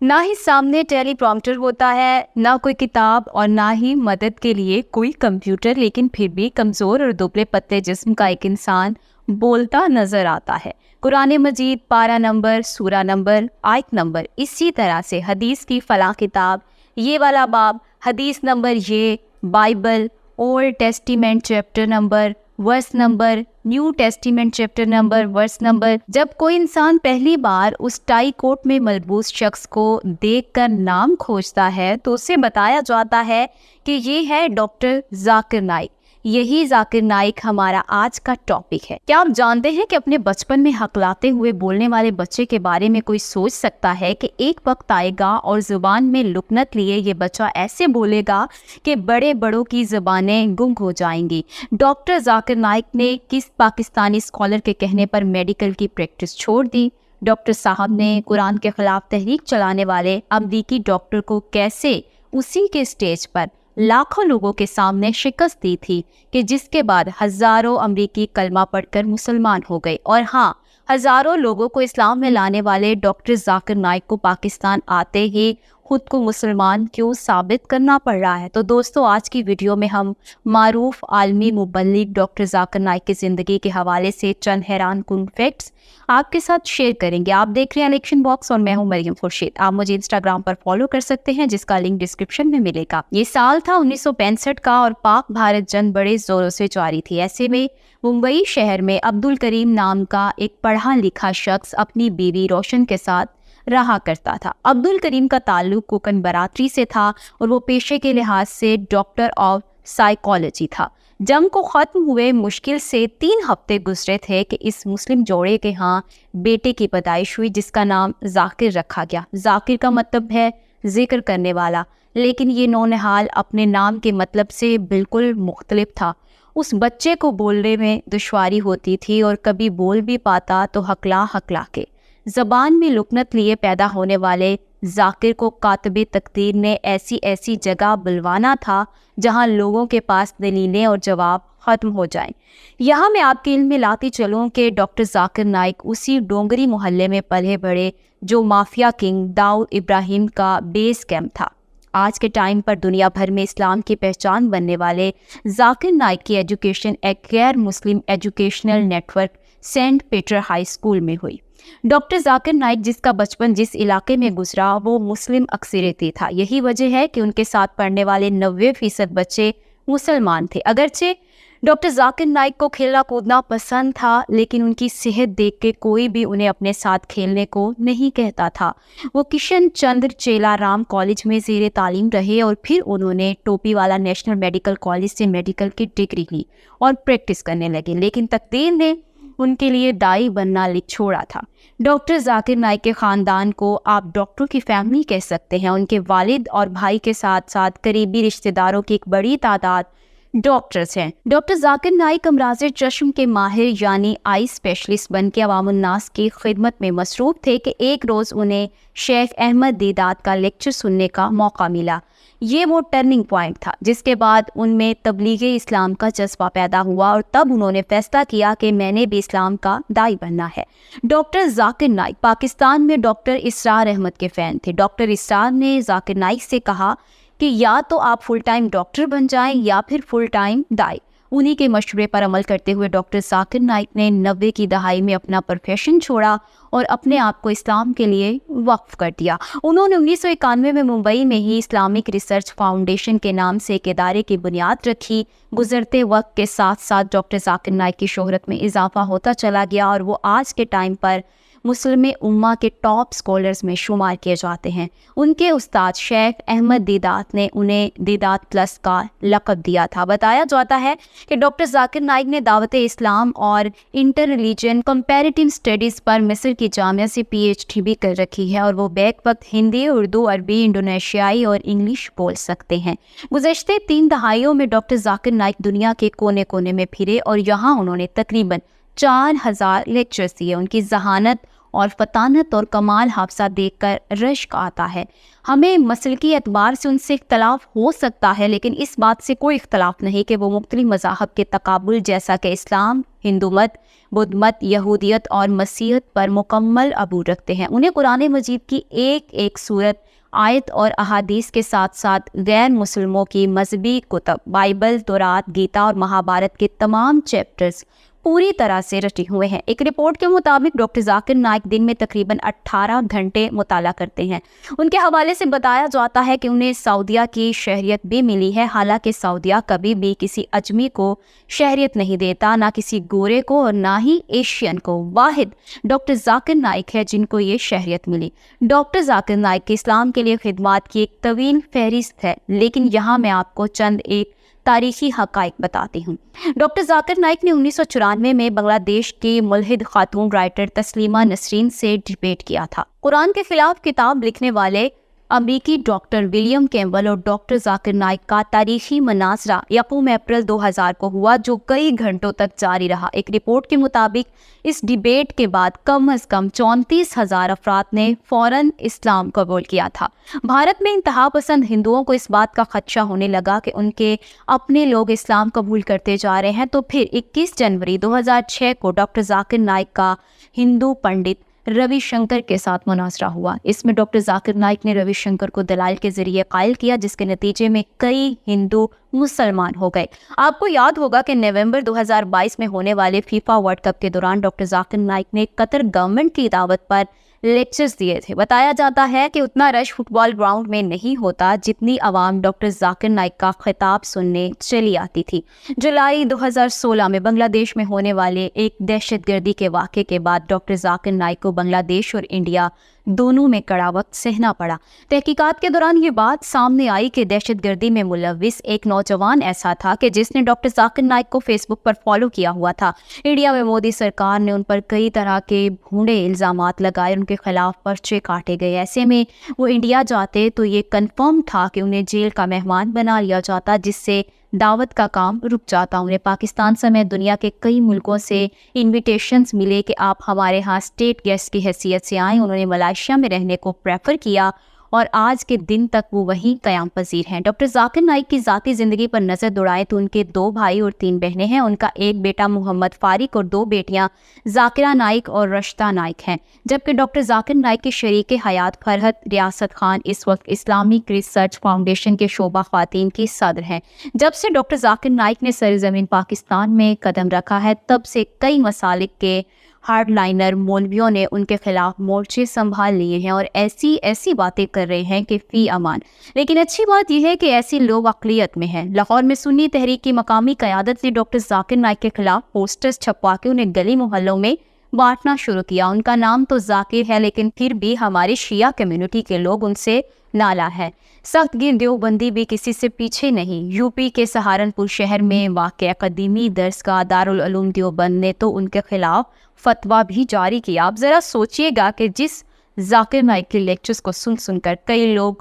نہ ہی سامنے ٹیلی پرومپٹر ہوتا ہے، نہ کوئی کتاب اور نہ ہی مدد کے لیے کوئی کمپیوٹر، لیکن پھر بھی کمزور اور دبلے پتلے جسم کا ایک انسان بولتا نظر آتا ہے۔ قرآن مجید، پارہ نمبر، سورہ نمبر، آیت نمبر، اسی طرح سے حدیث کی فلاں کتاب، یہ والا باب، حدیث نمبر، یہ Bible, Old Testament chapter number, verse number, New Testament chapter number, verse number. جب کوئی انسان پہلی بار اس ٹائی کوٹ میں ملبوس شخص کو دیکھ کر نام کھوجتا ہے تو اسے بتایا جاتا ہے کہ یہ ہے ڈاکٹر ذاکر نائک۔ یہی ذاکر نائک ہمارا آج کا ٹاپک ہے۔ کیا آپ جانتے ہیں کہ اپنے بچپن میں ہکلاتے ہوئے بولنے والے بچے کے بارے میں کوئی سوچ سکتا ہے کہ ایک وقت آئے گا اور زبان میں لکنت لیے یہ بچہ ایسے بولے گا کہ بڑے بڑوں کی زبانیں گنگ ہو جائیں گی۔ ڈاکٹر ذاکر نائک نے کس پاکستانی اسکالر کے کہنے پر میڈیکل کی پریکٹس چھوڑ دی؟ ڈاکٹر صاحب نے قرآن کے خلاف تحریک چلانے والے امریکی ڈاکٹر کو کیسے اسی کے اسٹیج پر لاکھوں لوگوں کے سامنے شکست دی تھی کہ جس کے بعد ہزاروں امریکی کلمہ پڑھ کر مسلمان ہو گئے؟ اور ہاں، ہزاروں لوگوں کو اسلام میں لانے والے ڈاکٹر ذاکر نائک کو پاکستان آتے ہی خود کو مسلمان کیوں ثابت کرنا پڑ رہا ہے؟ تو دوستو، آج کی ویڈیو میں ہم معروف عالمی مبلغ ڈاکٹر ذاکر نائک کی زندگی کے حوالے سے چند حیران کن فیکٹس آپ کے ساتھ شیئر کریں گے۔ آپ دیکھ رہے ہیں الیکشن باکس اور میں ہوں مریم خورشید۔ آپ مجھے انسٹاگرام پر فالو کر سکتے ہیں جس کا لنک ڈسکرپشن میں ملے گا۔ یہ سال تھا 1965 کا اور پاک بھارت جنگ بڑے زوروں سے جاری تھی۔ ایسے میں ممبئی شہر میں عبدالکریم نام کا ایک پڑھا لکھا شخص اپنی بیوی روشن کے ساتھ رہا کرتا تھا۔ عبدالکریم کا تعلق کوکن برادری سے تھا اور وہ پیشے کے لحاظ سے ڈاکٹر آف سائیکالوجی تھا۔ جنگ کو ختم ہوئے مشکل سے 3 ہفتے گزرے تھے کہ اس مسلم جوڑے کے ہاں بیٹے کی پیدائش ہوئی جس کا نام ذاکر رکھا گیا۔ ذاکر کا مطلب ہے ذکر کرنے والا، لیکن یہ نونہال اپنے نام کے مطلب سے بالکل مختلف تھا۔ اس بچے کو بولنے میں دشواری ہوتی تھی اور کبھی بول بھی پاتا تو ہکلا ہکلا کے۔ زبان میں لکنت لیے پیدا ہونے والے ذاکر کو کاتب تقدیر نے ایسی جگہ بلوانا تھا جہاں لوگوں کے پاس دلیلیں اور جواب ختم ہو جائیں۔ یہاں میں آپ کے علم میں لاتی چلوں کہ ڈاکٹر ذاکر نائک اسی ڈونگری محلے میں پلے بڑھے جو مافیا کنگ داؤد ابراہیم کا بیس کیمپ تھا۔ آج کے ٹائم پر دنیا بھر میں اسلام کی پہچان بننے والے ذاکر نائک کی ایجوکیشن ایک غیر مسلم educational network Saint Peter high school میں ہوئی۔ ڈاکٹر ذاکر نائک جس کا بچپن جس علاقے میں گزرا وہ مسلم اکثریتی تھا۔ یہی وجہ ہے کہ ان کے ساتھ پڑھنے والے 90% بچے مسلمان تھے۔ اگرچہ ڈاکٹر ذاکر نائک کو کھیلنا کودنا پسند تھا، لیکن ان کی صحت دیکھ کے کوئی بھی انہیں اپنے ساتھ کھیلنے کو نہیں کہتا تھا۔ وہ کشن چندر چیلا رام کالج میں زیر تعلیم رہے اور پھر انہوں نے ٹوپی والا نیشنل میڈیکل کالج سے میڈیکل کی ڈگری لی اور پریکٹس کرنے لگے، لیکن تقدیر نے ان کے لیے دائی بننا لکھ چھوڑا تھا۔ ڈاکٹر ذاکر نائک کے خاندان کو آپ ڈاکٹروں کی فیملی کہہ سکتے ہیں۔ ان کے والد اور بھائی کے ساتھ ساتھ قریبی رشتہ داروں کی ایک بڑی تعداد ڈاکٹرز ہیں۔ ڈاکٹر ذاکر نائک امراض چشم کے ماہر یعنی آئی اسپیشلسٹ بن کے عوام الناس کی خدمت میں مصروف تھے کہ ایک روز انہیں شیخ احمد دیدات کا لیکچر سننے کا موقع ملا۔ یہ وہ ٹرننگ پوائنٹ تھا جس کے بعد ان میں تبلیغ اسلام کا جذبہ پیدا ہوا اور تب انہوں نے فیصلہ کیا کہ میں نے بھی اسلام کا داعی بننا ہے۔ ڈاکٹر ذاکر نائک پاکستان میں ڈاکٹر اسرار احمد کے فین تھے۔ ڈاکٹر اسرار نے ذاکر نائک سے کہا کہ یا تو آپ فل ٹائم ڈاکٹر بن جائیں یا پھر فل ٹائم داعی۔ انہی کے مشورے پر عمل کرتے ہوئے ڈاکٹر ذاکر نائک نے 90 کی دہائی میں اپنا پروفیشن چھوڑا اور اپنے آپ کو اسلام کے لیے وقف کر دیا۔ انہوں نے 1991 میں ممبئی میں ہی اسلامک ریسرچ فاؤنڈیشن کے نام سے ایک ادارے کی بنیاد رکھی۔ گزرتے وقت کے ساتھ ساتھ ڈاکٹر ذاکر نائک کی شہرت میں اضافہ ہوتا چلا گیا اور وہ آج کے ٹائم پر مسلم امہ کے ٹاپ اسکالرز میں شمار کیے جاتے ہیں۔ ان کے استاد شیخ احمد دیدات نے انہیں دیدات پلس کا لقب دیا تھا۔ بتایا جاتا ہے کہ ڈاکٹر ذاکر نائک نے دعوت اسلام اور انٹر ریلیجن کمپیریٹیو اسٹڈیز پر مصر کی جامعہ سے PhD بھی کر رکھی ہے اور وہ بیک وقت ہندی، اردو، عربی، انڈونیشیائی اور انگلش بول سکتے ہیں۔ گزشتہ 3 دہائیوں میں ڈاکٹر ذاکر نائک دنیا کے کونے کونے میں پھرے اور یہاں انہوں نے تقریباً 4000 لیکچرز دیے۔ ان کی ذہانت اور فطانت اور کمال حافظہ دیکھ کر رشک آتا ہے۔ ہمیں مسلکی اعتبار سے ان سے اختلاف ہو سکتا ہے، لیکن اس بات سے کوئی اختلاف نہیں کہ وہ مختلف مذاہب کے تقابل جیسا کہ اسلام، ہندو مت، بدھ مت، یہودیت اور مسیحیت پر مکمل عبور رکھتے ہیں۔ انہیں قرآن مجید کی ایک ایک سورت، آیت اور احادیث کے ساتھ ساتھ غیر مسلموں کی مذہبی کتب بائبل، تورات، گیتا اور مہابھارت کے تمام چیپٹرز پوری طرح سے رٹے ہوئے ہیں۔ ایک رپورٹ کے مطابق ڈاکٹر ذاکر نائک دن میں تقریباً 18 گھنٹے مطالعہ کرتے ہیں۔ ان کے حوالے سے بتایا جاتا ہے کہ انہیں سعودیہ کی شہریت بھی ملی ہے، حالانکہ سعودیہ کبھی بھی کسی اجمی کو شہریت نہیں دیتا، نہ کسی گورے کو اور نہ ہی ایشین کو۔ واحد ڈاکٹر ذاکر نائک ہے جن کو یہ شہریت ملی۔ ڈاکٹر ذاکر نائک کی اسلام کے لیے خدمات کی ایک طویل فہرست ہے، لیکن یہاں میں آپ کو چند ایک تاریخی حقائق بتاتی ہوں۔ ڈاکٹر ذاکر نائک نے 1994 میں بنگلہ دیش کی ملحد خاتون رائٹر تسلیمہ نسرین سے ڈیبیٹ کیا تھا۔ قرآن کے خلاف کتاب لکھنے والے امریکی ڈاکٹر ولیم کیمبل اور ڈاکٹر ذاکر نائک کا تاریخی مناظرہ یکم اپریل 2000 کو ہوا، جو کئی گھنٹوں تک جاری رہا۔ ایک رپورٹ کے مطابق اس ڈیبیٹ کے بعد کم از کم 34,000 افراد نے فوراً اسلام قبول کیا تھا۔ بھارت میں انتہا پسند ہندوؤں کو اس بات کا خدشہ ہونے لگا کہ ان کے اپنے لوگ اسلام قبول کرتے جا رہے ہیں، تو پھر 21 جنوری 2006 کو ڈاکٹر ذاکر نائک کا ہندو پنڈت روی شنکر کے ساتھ مناظرہ ہوا۔ اس میں ڈاکٹر ذاکر نائک نے روی شنکر کو دلائل کے ذریعے قائل کیا، جس کے نتیجے میں کئی ہندو مسلمان ہو گئے۔ آپ کو یاد ہوگا کہ نومبر 2022 میں ہونے والے فیفا ورلڈ کپ کے دوران ڈاکٹر ذاکر نائک نے قطر گورنمنٹ کی دعوت پر لیکچرز دیے تھے۔ بتایا جاتا ہے کہ اتنا رش فٹ بال گراؤنڈ میں نہیں ہوتا جتنی عوام ڈاکٹر ذاکر نائک کا خطاب سننے چلی آتی تھی۔ جولائی 2016 میں بنگلہ دیش میں ہونے والے ایک دہشت گردی کے واقعے کے بعد ڈاکٹر ذاکر نائک کو بنگلہ دیش اور انڈیا دونوں میں کڑا وقت سہنا پڑا۔ تحقیقات کے دوران یہ بات سامنے آئی کہ دہشت گردی میں ملوث ایک نوجوان ایسا تھا کہ جس نے ڈاکٹر ذاکر نائک کو فیس بک پر فالو کیا ہوا تھا۔ انڈیا میں مودی سرکار نے ان پر کئی طرح کے بھونڈے الزامات لگائے، ان کے خلاف پرچے کاٹے گئے۔ ایسے میں وہ انڈیا جاتے تو یہ کنفرم تھا کہ انہیں جیل کا مہمان بنا لیا جاتا، جس سے دعوت کا کام رک جاتا۔ انہیں پاکستان سمیت دنیا کے کئی ملکوں سے انویٹیشنز ملے کہ آپ ہمارے ہاں اسٹیٹ گیسٹ کی حیثیت سے آئیں۔ انہوں نے ملائیشیا میں رہنے کو پریفر کیا اور آج کے دن تک وہ وہیں قیام پذیر ہیں۔ ڈاکٹر ذاکر نائک کی ذاتی زندگی پر نظر دوڑائیں تو ان کے 2 بھائی اور 3 بہنیں ہیں۔ ان کا ایک بیٹا محمد فاروق اور 2 بیٹیاں ذاکرہ نائک اور رشتہ نائک ہیں، جبکہ ڈاکٹر ذاکر نائک کے شریک حیات فرحت ریاست خان اس وقت اسلامک ریسرچ فاؤنڈیشن کے شعبہ خواتین کی صدر ہیں۔ جب سے ڈاکٹر ذاکر نائک نے سرزمین پاکستان میں قدم رکھا ہے، تب سے کئی مسالک کے ہارڈ لائنر مولویوں نے ان کے خلاف مورچے سنبھال لیے ہیں اور ایسی باتیں کر رہے ہیں کہ فی امان۔ لیکن اچھی بات یہ ہے کہ ایسی لوگ اقلیت میں ہیں۔ لاہور میں سنی تحریک کی مقامی قیادت نے ڈاکٹر ذاکر نائک کے خلاف پوسٹرز چھپوا کے انہیں گلی محلوں میں بانٹنا شروع کیا۔ ان کا نام تو ذاکر ہے، لیکن پھر بھی ہماری شیعہ کمیونٹی کے لوگ ان سے نالا ہے۔ سخت گیر دیوبندی بھی کسی سے پیچھے نہیں۔ یو پی کے سہارنپور شہر میں واقع قدیمی درسگاہ دارالعلوم دیوبند نے تو ان کے خلاف فتویٰ بھی جاری کیا۔ آپ ذرا سوچئے گا کہ جس ذاکر نائک کے لیکچرز کو سن کر کئی لوگ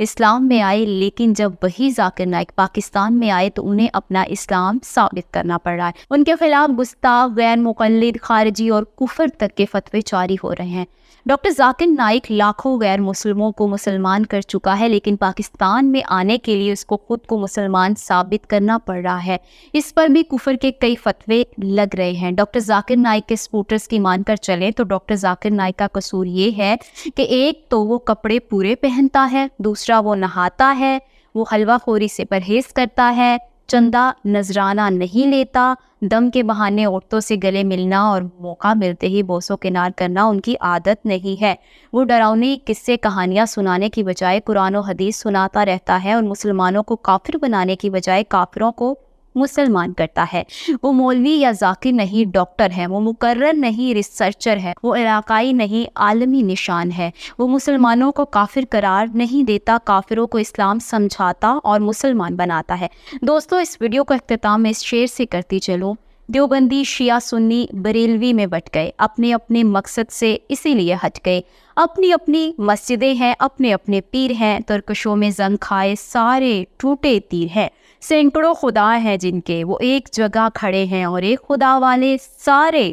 اسلام میں آئے، لیکن جب وہی ذاکر نائک پاکستان میں آئے تو انہیں اپنا اسلام ثابت کرنا پڑ رہا ہے۔ ان کے خلاف گستاخ، غیر مقلد، خارجی اور کفر تک کے فتوے جاری ہو رہے ہیں۔ ڈاکٹر ذاکر نائک لاکھوں غیر مسلموں کو مسلمان کر چکا ہے، لیکن پاکستان میں آنے کے لیے اس کو خود کو مسلمان ثابت کرنا پڑ رہا ہے۔ اس پر بھی کفر کے کئی فتوے لگ رہے ہیں۔ ڈاکٹر ذاکر نائک کے سپورٹرز کی مان کر چلیں تو ڈاکٹر ذاکر نائک کا قصور یہ ہے کہ ایک تو وہ کپڑے پورے پہنتا ہے، دوسرا وہ نہاتا ہے، وہ حلوہ خوری سے پرہیز کرتا ہے، چندہ نذرانہ نہیں لیتا، دم کے بہانے عورتوں سے گلے ملنا اور موقع ملتے ہی بوسو کنار کرنا ان کی عادت نہیں ہے۔ وہ ڈراؤنی قصے کہانیاں سنانے کی بجائے قرآن و حدیث سناتا رہتا ہے اور مسلمانوں کو کافر بنانے کی بجائے کافروں کو مسلمان کرتا ہے۔ وہ مولوی یا ذاکر نہیں، ڈاکٹر ہے۔ وہ مقرر نہیں، ریسرچر ہے۔ وہ علاقائی نہیں، عالمی نشان ہے۔ وہ مسلمانوں کو کافر قرار نہیں دیتا، کافروں کو اسلام سمجھاتا اور مسلمان بناتا ہے۔ دوستو، اس ویڈیو کا اختتام میں اس شعر سے کرتی چلوں: دیوبندی، شیعہ، سنی، بریلوی میں بٹ گئے، اپنے اپنے مقصد سے اسی لیے ہٹ گئے۔ اپنی اپنی مسجدیں ہیں، اپنے اپنے پیر ہیں، ترکشوں میں زنگ کھائے سارے ٹوٹے تیر ہیں۔ سینکڑوں خدا ہیں جن کے، وہ ایک جگہ کھڑے ہیں، اور ایک خدا والے سارے